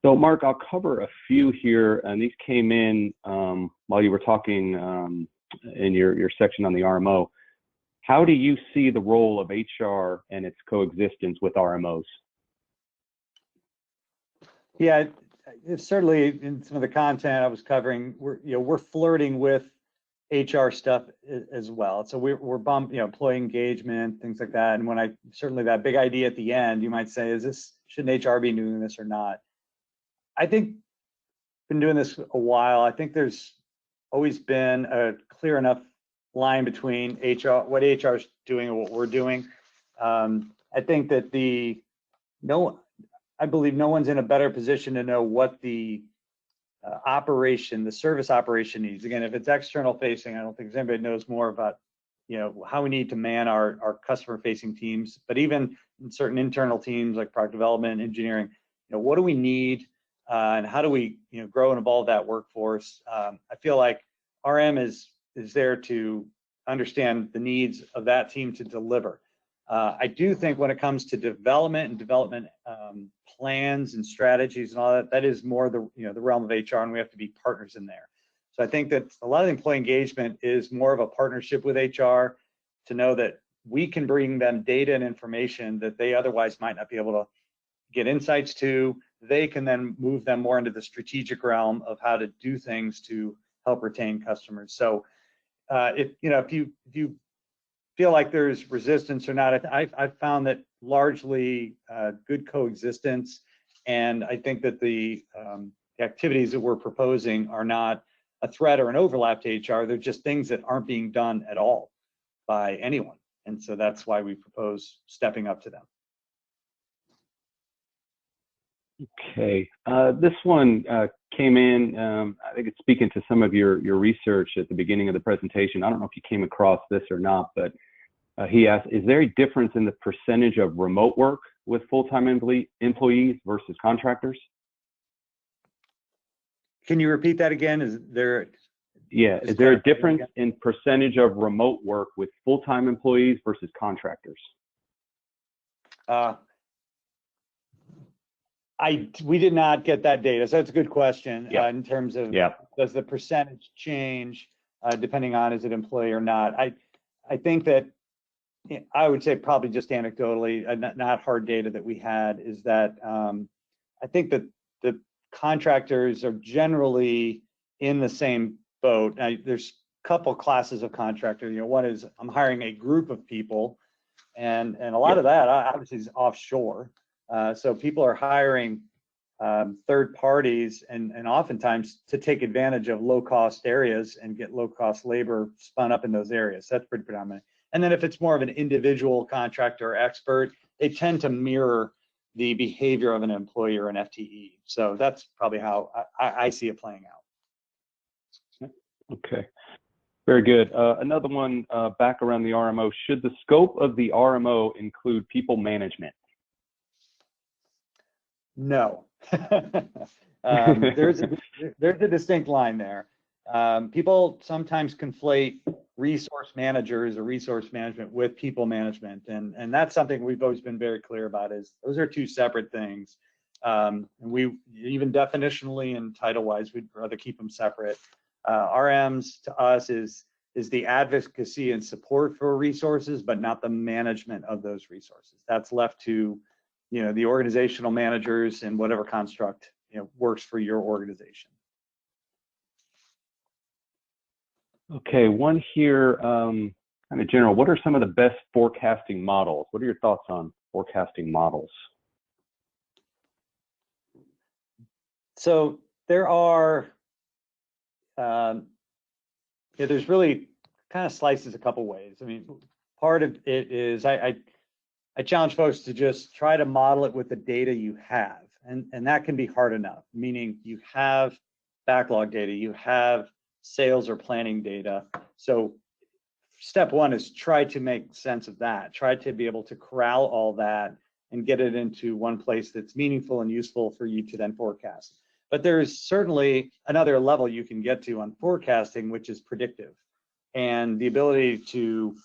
So Mark, I'll cover a few here, and these came in while you were talking in your section on the RMO. How do you see the role of HR and its coexistence with RMOs? Yeah, it's certainly in some of the content I was covering, we're flirting with HR stuff as well. So we're bumping, employee engagement, things like that. And when certainly that big idea at the end, you might say, shouldn't HR be doing this or not? I think been doing this a while. I think there's always been a clear enough line between what HR is doing and what we're doing. I think that I believe no one's in a better position to know what the the service operation needs. Again, if it's external facing, I don't think anybody knows more about how we need to man our customer facing teams, but even in certain internal teams like product development, engineering, what do we need and how do we grow and evolve that workforce? I feel like RM is there to understand the needs of that team to deliver. I do think when it comes to development plans and strategies and all that is more the realm of HR, and we have to be partners in there. So I think that a lot of employee engagement is more of a partnership with HR to know that we can bring them data and information that they otherwise might not be able to get insights to. They can then move them more into the strategic realm of how to do things to help retain customers. So if you feel like there's resistance or not, I've found that largely good coexistence, and I think that the activities that we're proposing are not a threat or an overlap to HR. They're just things that aren't being done at all by anyone, and so that's why we propose stepping up to them. Okay, this one came in, I think it's speaking to some of your research at the beginning of the presentation. I don't know if you came across this or not, but he asked, is there a difference in the percentage of remote work with full-time employees versus contractors? Can you repeat that again? Is there a difference in percentage of remote work with full-time employees versus contractors? We did not get that data, so that's a good question. Yeah. In terms of does the percentage change depending on is it employee or not? I think that I would say probably just anecdotally, not hard data that we had, is that I think that the contractors are generally in the same boat. Now, there's a couple classes of contractor. One is I'm hiring a group of people, and a lot of that obviously is offshore. So people are hiring third parties and oftentimes to take advantage of low-cost areas and get low-cost labor spun up in those areas. That's pretty predominant. And then if it's more of an individual contractor or expert, they tend to mirror the behavior of an employee or an FTE. So that's probably how I see it playing out. Okay, very good. Another one back around the RMO. Should the scope of the RMO include people management? No. There's a distinct line there. People sometimes conflate resource managers or resource management with people management, and that's something we've always been very clear about. Is those are two separate things. And we, even definitionally and title-wise, we'd rather keep them separate. RMs to us is the advocacy and support for resources, but not the management of those resources. That's left to, the organizational managers and whatever construct, works for your organization. Okay, one here, kind of general. What are some of the best forecasting models? What are your thoughts on forecasting models? So there are, there's really kind of slices a couple ways. I mean, part of it is I challenge folks to just try to model it with the data you have, and that can be hard enough. Meaning you have backlog data, you have sales or planning data. So step one is try to make sense of that. Try to be able to corral all that and get it into one place that's meaningful and useful for you to then forecast. But there's certainly another level you can get to on forecasting, which is predictive, and the ability to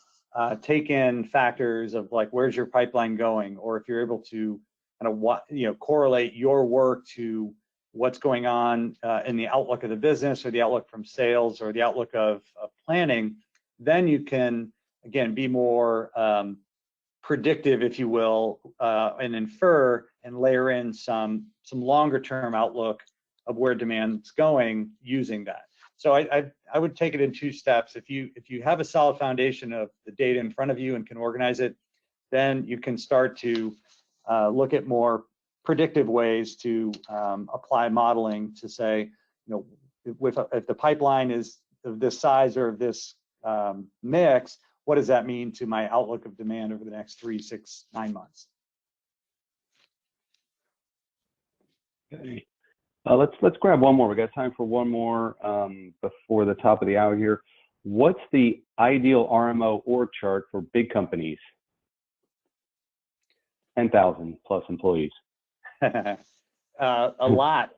take in factors of like, where's your pipeline going? Or if you're able to kind of correlate your work to what's going on in the outlook of the business, or the outlook from sales, or the outlook of planning, then you can, again, be more predictive, if you will, and infer and layer in some longer term outlook of where demand's going using that. So I would take it in two steps. If you have a solid foundation of the data in front of you and can organize it, then you can start to look at more predictive ways to apply modeling to say, if the pipeline is of this size or of this mix, what does that mean to my outlook of demand over the next 3, 6, 9 months? Okay. Let's grab one more. We got time for one more before the top of the hour here. What's the ideal RMO org chart for big companies? 10,000 plus employees. A lot.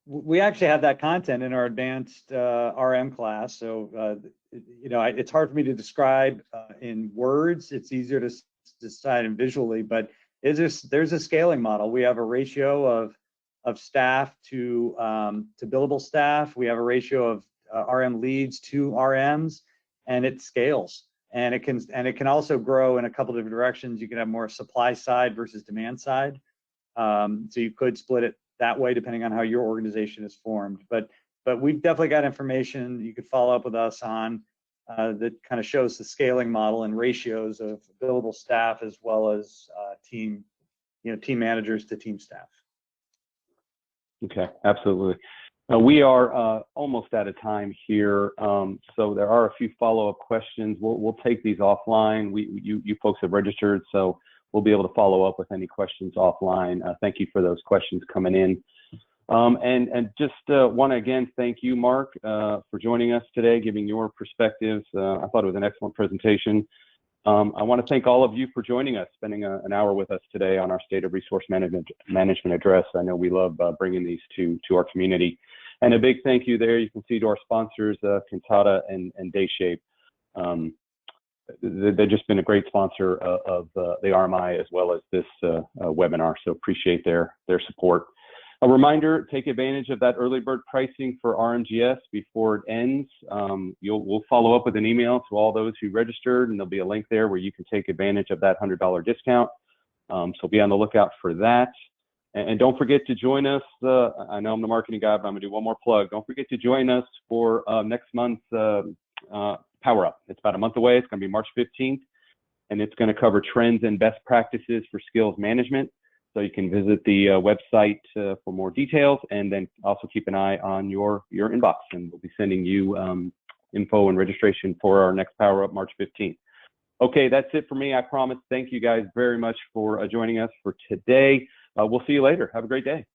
We actually have that content in our advanced RM class. So, it's hard for me to describe in words. It's easier to decide visually, but there's a scaling model. We have a ratio of staff to billable staff. We have a ratio of RM leads to RMs, and it scales. And it can also grow in a couple different directions. You can have more supply side versus demand side. So you could split it that way depending on how your organization is formed. But we've definitely got information you could follow up with us on that kind of shows the scaling model and ratios of billable staff as well as team managers to team staff. Okay, absolutely. We are almost out of time here, so there are a few follow-up questions. We'll take these offline. You folks have registered, so we'll be able to follow up with any questions offline. Thank you for those questions coming in. And just want to again thank you, Mark, for joining us today, giving your perspectives. I thought it was an excellent presentation. I want to thank all of you for joining us, spending an hour with us today on our State of Resource Management address. I know we love bringing these to our community. And a big thank you there, you can see, to our sponsors, Cantata and Dayshape. They've just been a great sponsor of the RMI as well as this webinar, so appreciate their support. A reminder, take advantage of that early bird pricing for RMGS before it ends. We'll follow up with an email to all those who registered, and there'll be a link there where you can take advantage of that $100 discount. So be on the lookout for that. And don't forget to join us. I know I'm the marketing guy, but I'm gonna do one more plug. Don't forget to join us for next month's Power Up. It's about a month away. It's gonna be March 15th, and it's gonna cover trends and best practices for skills management. So you can visit the website for more details, and then also keep an eye on your inbox, and we'll be sending you info and registration for our next Power Up March 15th. Okay, that's it for me, I promise. Thank you guys very much for joining us for today. We'll see you later. Have a great day.